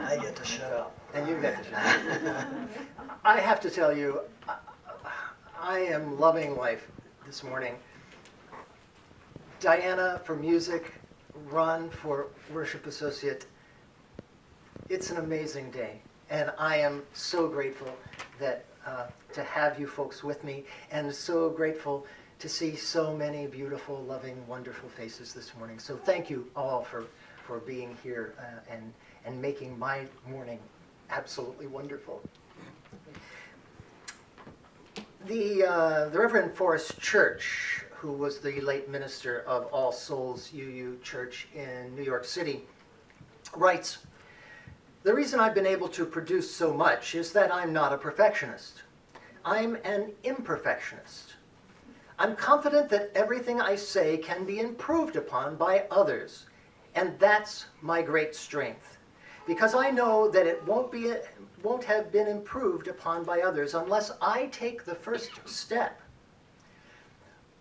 I get to shut up. And you get to shut up. I have to tell you, I am loving life this morning. Diana for music, Ron for worship associate. It's an amazing day, and I am so grateful that to have you folks with me, and so grateful to see so many beautiful, loving, wonderful faces this morning. So thank you all for being here and making my morning absolutely wonderful. The Reverend Forrest Church, who was the late minister of All Souls UU Church in New York City, writes, "The reason I've been able to produce so much is that I'm not a perfectionist. I'm an imperfectionist. I'm confident that everything I say can be improved upon by others, and that's my great strength, because I know that it won't have been improved upon by others unless I take the first step.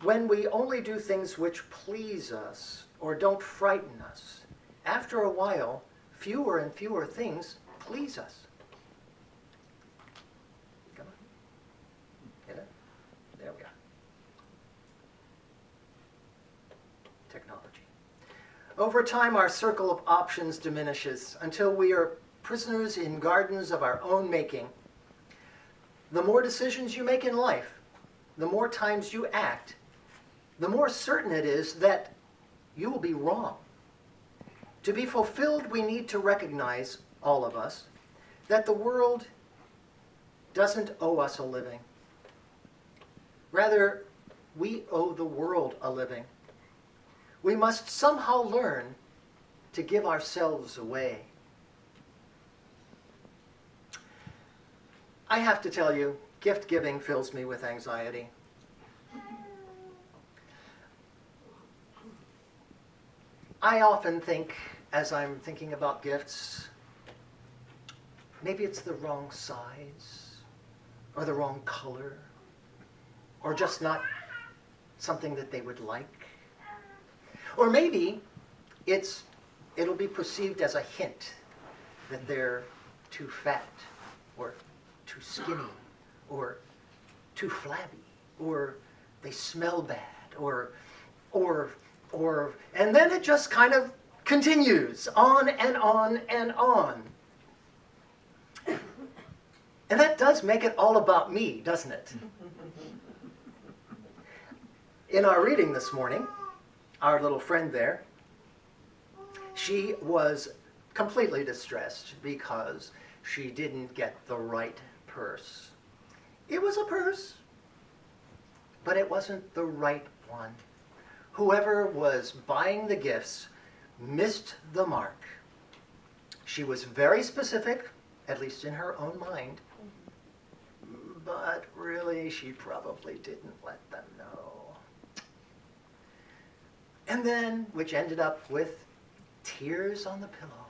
When we only do things which please us or don't frighten us, after a while, fewer and fewer things please us." Come on. Get it? There we are. Technology. Over time, our circle of options diminishes until we are prisoners in gardens of our own making. The more decisions you make in life, the more times you act, the more certain it is that you will be wrong. To be fulfilled, we need to recognize, all of us, that the world doesn't owe us a living. Rather, we owe the world a living. We must somehow learn to give ourselves away. I have to tell you, gift giving fills me with anxiety. I often think, as I'm thinking about gifts, maybe it's the wrong size, or the wrong color, or just not something that they would like. Or maybe it'll be perceived as a hint that they're too fat, or too skinny, or too flabby, or they smell bad, or, and then it just kind of continues on and on and on. And that does make it all about me, doesn't it? In our reading this morning, our little friend there, she was completely distressed because she didn't get the right purse. It was a purse, but it wasn't the right one. Whoever was buying the gifts missed the mark. She was very specific, at least in her own mind, but really she probably didn't let them know. And then, which ended up with tears on the pillow.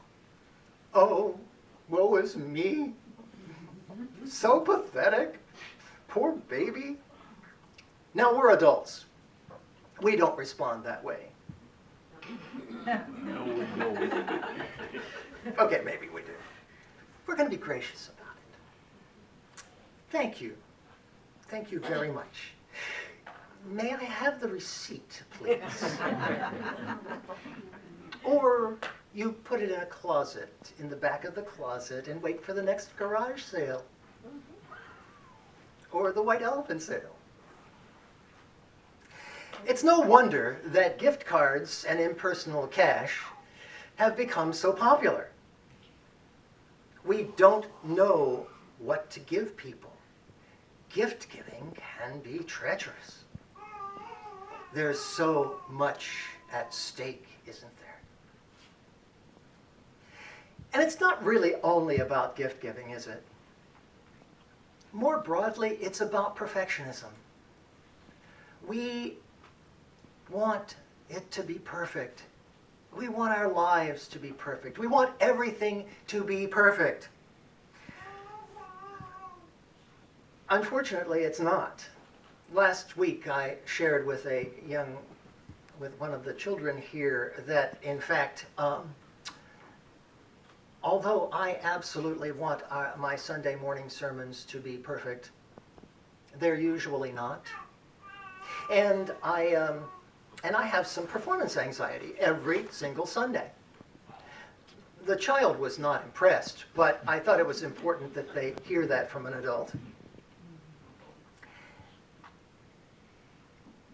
Oh, woe is me. So pathetic. Poor baby. Now, we're adults. We don't respond that way. No. Okay, maybe we do. We're going to be gracious about it. Thank you. Thank you very much. May I have the receipt, please? Or you put it in a closet, in the back of the closet, and wait for the next garage sale. Or the white elephant sale. It's no wonder that gift cards and impersonal cash have become so popular. We don't know what to give people. Gift giving can be treacherous. There's so much at stake, isn't there? And it's not really only about gift giving, is it? More broadly, it's about perfectionism. We want it to be perfect. We want our lives to be perfect. We want everything to be perfect. Unfortunately, it's not. Last week, I shared with one of the children here that, in fact, although I absolutely want my Sunday morning sermons to be perfect, they're usually not. And I have some performance anxiety every single Sunday. The child was not impressed, but I thought it was important that they hear that from an adult.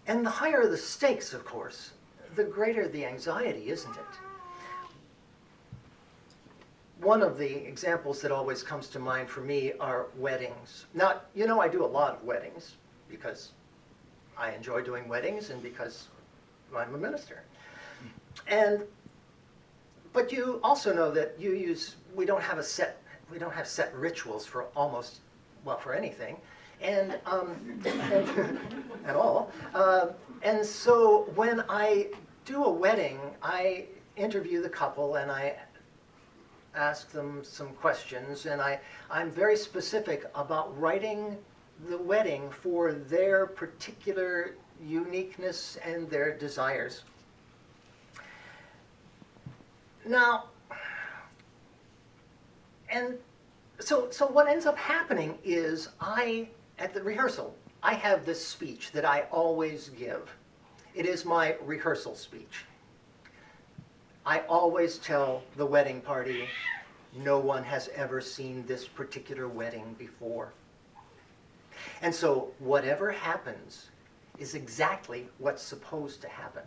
And the higher the stakes, of course, the greater the anxiety, isn't it? One of the examples that always comes to mind for me are weddings. Now, you know, I do a lot of weddings because I enjoy doing weddings and because I'm a minister. But you also know that we don't have set rituals for for anything, and at all. And so when I do a wedding, I interview the couple and I ask them some questions, and I'm very specific about writing the wedding for their particular uniqueness and their desires. Now, and so what ends up happening is at the rehearsal, I have this speech that I always give. It is my rehearsal speech. I always tell the wedding party, no one has ever seen this particular wedding before. And so whatever happens is exactly what's supposed to happen.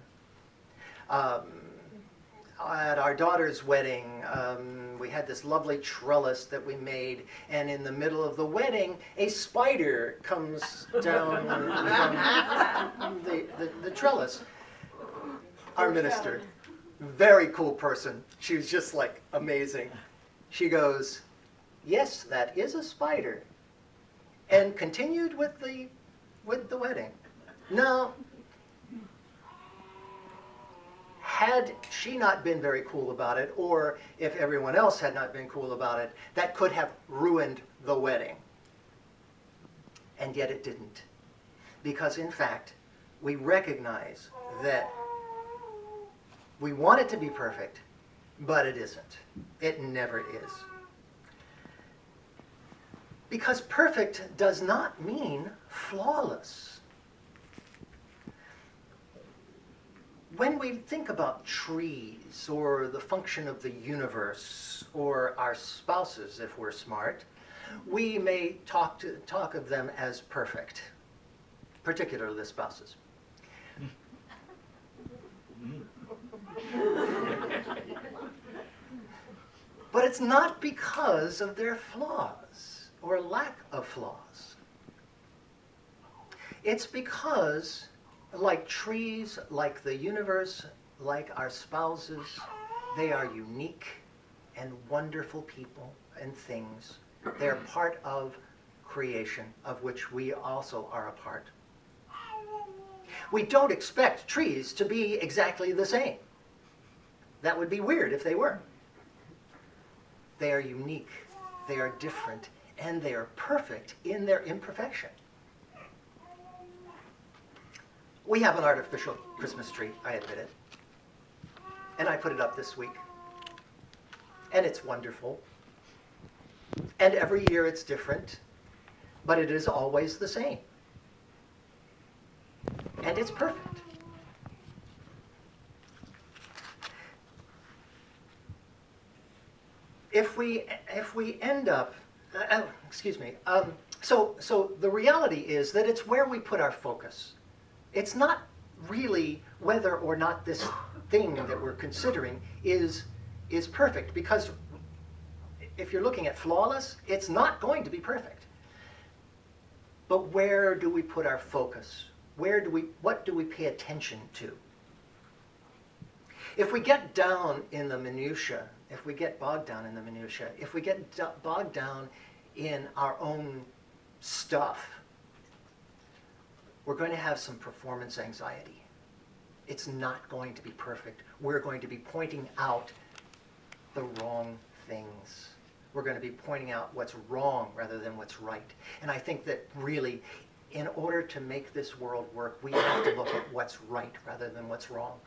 At our daughter's wedding, we had this lovely trellis that we made, and in the middle of the wedding, a spider comes down from the trellis. Our minister, very cool person. She was just like amazing. She goes, "Yes, that is a spider," and continued with the wedding. Now, had she not been very cool about it, or if everyone else had not been cool about it, that could have ruined the wedding. And yet it didn't. Because in fact, we recognize that we want it to be perfect, but it isn't. It never is. Because perfect does not mean flawless. When we think about trees, or the function of the universe, or our spouses, if we're smart, we may talk of them as perfect, particularly the spouses. But it's not because of their flaws, or lack of flaws. It's because, like trees, like the universe, like our spouses, they are unique and wonderful people and things. They're part of creation, of which we also are a part. We don't expect trees to be exactly the same. That would be weird if they were. They are unique, they are different, and they are perfect in their imperfection. We have an artificial Christmas tree, I admit it. And I put it up this week. And it's wonderful. And every year it's different, but it is always the same. And it's perfect. If we end up, so the reality is that it's where we put our focus. It's not really whether or not this thing that we're considering is perfect, because if you're looking at flawless, it's not going to be perfect. But where do we put our focus? What do we pay attention to? If we get down in the minutiae, if we get bogged down in the minutiae, if we get bogged down in our own stuff, we're going to have some performance anxiety. It's not going to be perfect. We're going to be pointing out the wrong things. We're going to be pointing out what's wrong rather than what's right. And I think that really, in order to make this world work, we have to look at what's right rather than what's wrong.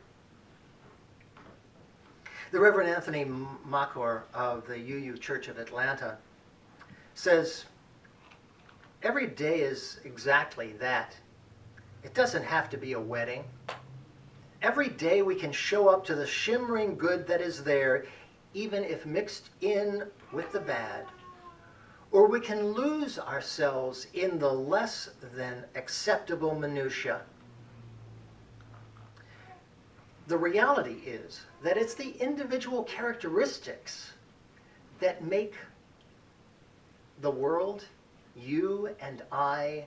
The Reverend Anthony Makor of the UU Church of Atlanta says, every day is exactly that. It doesn't have to be a wedding. Every day we can show up to the shimmering good that is there, even if mixed in with the bad. Or we can lose ourselves in the less than acceptable minutia. The reality is that it's the individual characteristics that make the world, you and I,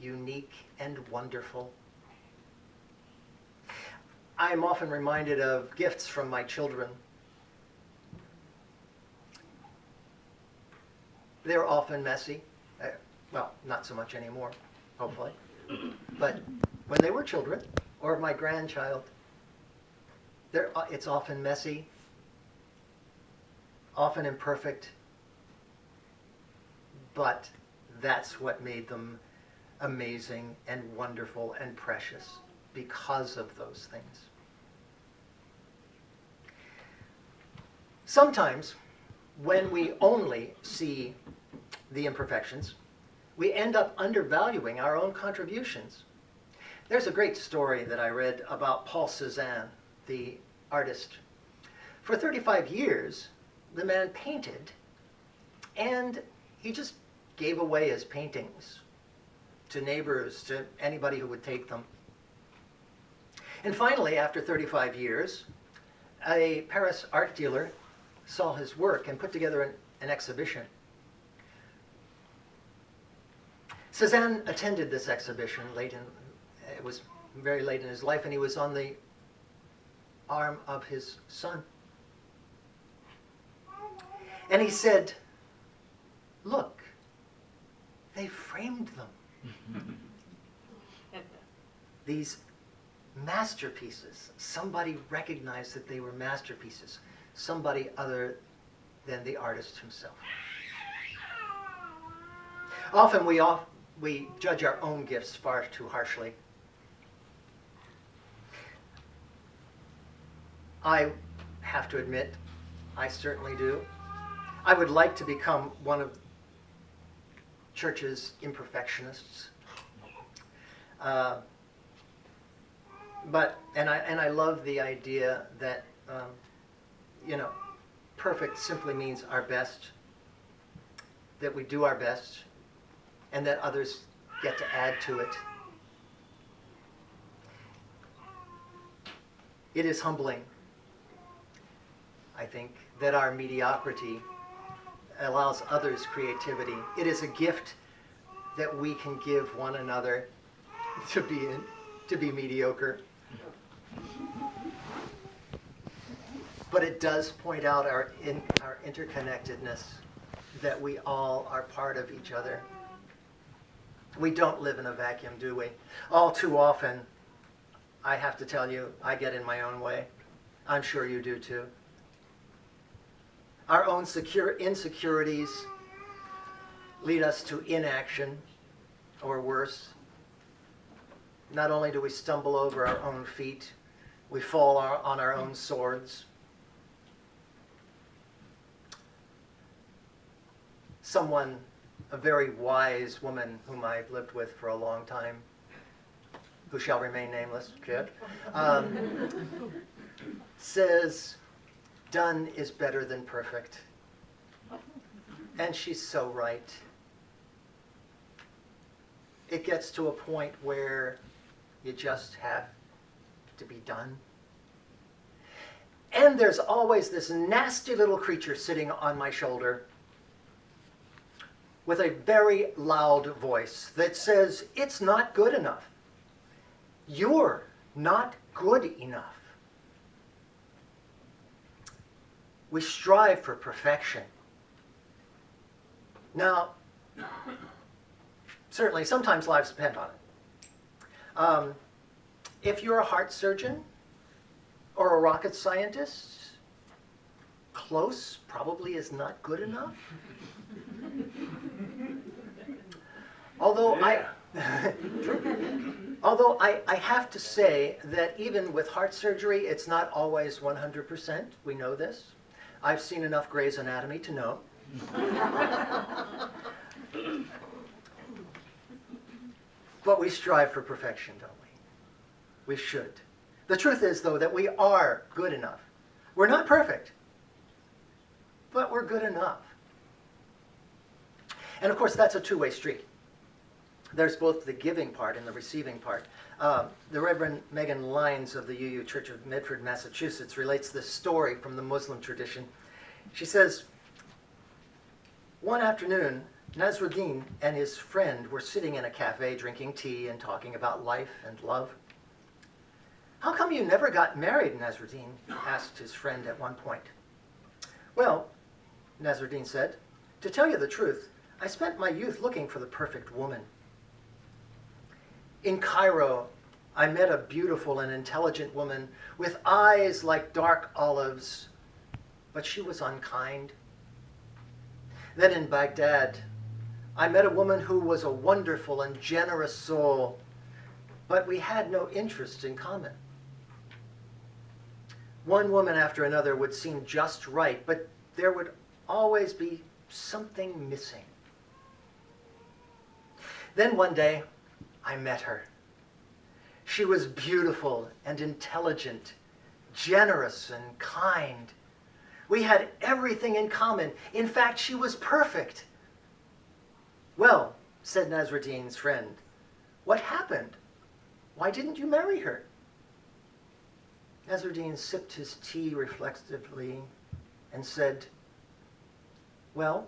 unique and wonderful. I'm often reminded of gifts from my children. They're often messy. Well, not so much anymore, hopefully. But when they were children, or my grandchild, it's often messy, often imperfect, but that's what made them amazing and wonderful and precious, because of those things. Sometimes, when we only see the imperfections, we end up undervaluing our own contributions. There's a great story that I read about Paul Cézanne, the artist. For 35 years, the man painted, and he just gave away his paintings to neighbors, to anybody who would take them. And finally, after 35 years, a Paris art dealer saw his work and put together an exhibition. Cézanne attended this exhibition it was very late in his life, and he was on the arm of his son. And he said, "Look, they framed them." These masterpieces. Somebody recognized that they were masterpieces. Somebody other than the artist himself. Often we judge our own gifts far too harshly. I have to admit, I certainly do. I would like to become one of church's imperfectionists. And I love the idea that perfect simply means our best, that we do our best, and that others get to add to it. It is humbling, I think, that our mediocrity allows others creativity. It is a gift that we can give one another to be mediocre. But it does point out our interconnectedness, that we all are part of each other. We don't live in a vacuum, do we? All too often, I have to tell you, I get in my own way. I'm sure you do too. Our own insecurities lead us to inaction, or worse. Not only do we stumble over our own feet, we fall on our own swords. Someone, a very wise woman whom I've lived with for a long time, who shall remain nameless, says, "Done is better than perfect." And she's so right. It gets to a point where you just have to be done. And there's always this nasty little creature sitting on my shoulder with a very loud voice that says, "It's not good enough. You're not good enough." We strive for perfection. Now, certainly, sometimes lives depend on it. If you're a heart surgeon or a rocket scientist, close probably is not good enough. Although Although I have to say that even with heart surgery, it's not always 100%. We know this. I've seen enough Grey's Anatomy to know. But we strive for perfection, don't we? We should. The truth is, though, that we are good enough. We're not perfect, but we're good enough. And of course, that's a two-way street. There's both the giving part and the receiving part. The Reverend Megan Lyons of the UU Church of Medford, Massachusetts, relates this story from the Muslim tradition. She says, one afternoon, Nasruddin and his friend were sitting in a cafe drinking tea and talking about life and love. How come you never got married, Nasruddin asked his friend at one point. Well, Nasruddin said, to tell you the truth, I spent my youth looking for the perfect woman. In Cairo, I met a beautiful and intelligent woman with eyes like dark olives, but she was unkind. Then in Baghdad, I met a woman who was a wonderful and generous soul, but we had no interest in common. One woman after another would seem just right, but there would always be something missing. Then one day, I met her. She was beautiful and intelligent, generous and kind. We had everything in common. In fact, she was perfect. Well, said Nasruddin's friend, what happened? Why didn't you marry her? Nasruddin sipped his tea reflectively and said, well,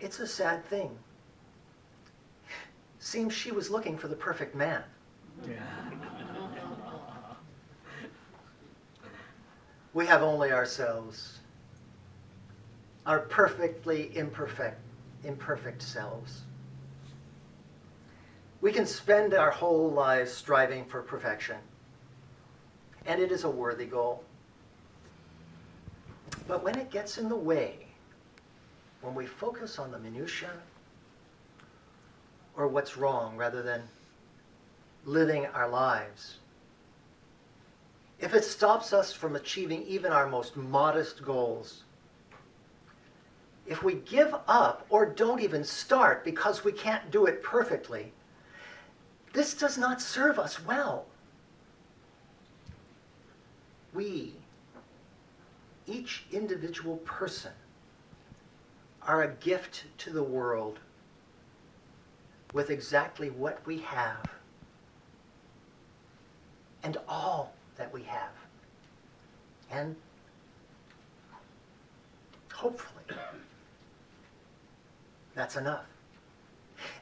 it's a sad thing. Seems she was looking for the perfect man. Yeah. We have only ourselves, our perfectly imperfect selves. We can spend our whole lives striving for perfection, and it is a worthy goal. But when it gets in the way, when we focus on the minutiae or what's wrong rather than living our lives, if it stops us from achieving even our most modest goals, if we give up or don't even start because we can't do it perfectly, this does not serve us well. We, each individual person, are a gift to the world with exactly what we have and all that we have. And hopefully, that's enough.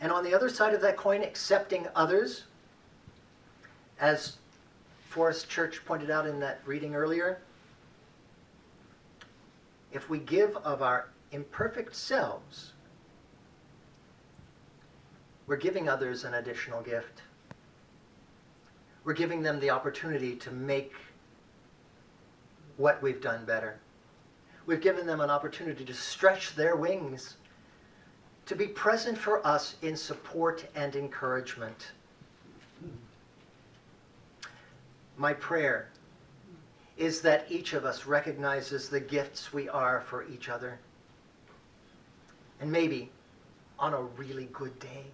And on the other side of that coin, accepting others, as Forrest Church pointed out in that reading earlier, if we give of our imperfect selves, we're giving others an additional gift. We're giving them the opportunity to make what we've done better. We've given them an opportunity to stretch their wings, to be present for us in support and encouragement. My prayer is that each of us recognizes the gifts we are for each other. And maybe on a really good day,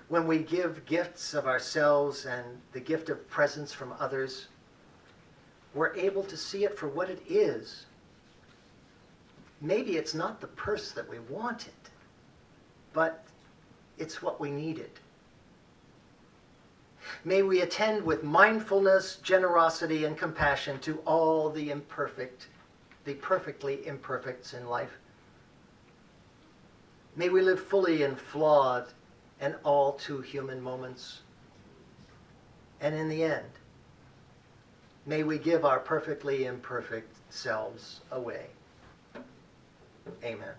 when we give gifts of ourselves and the gift of presence from others, we're able to see it for what it is. Maybe it's not the purse that we wanted, but it's what we needed. May we attend with mindfulness, generosity, and compassion to all the imperfect, the perfectly imperfects in life. May we live fully in flawed and all too human moments. And in the end, may we give our perfectly imperfect selves away. Amen.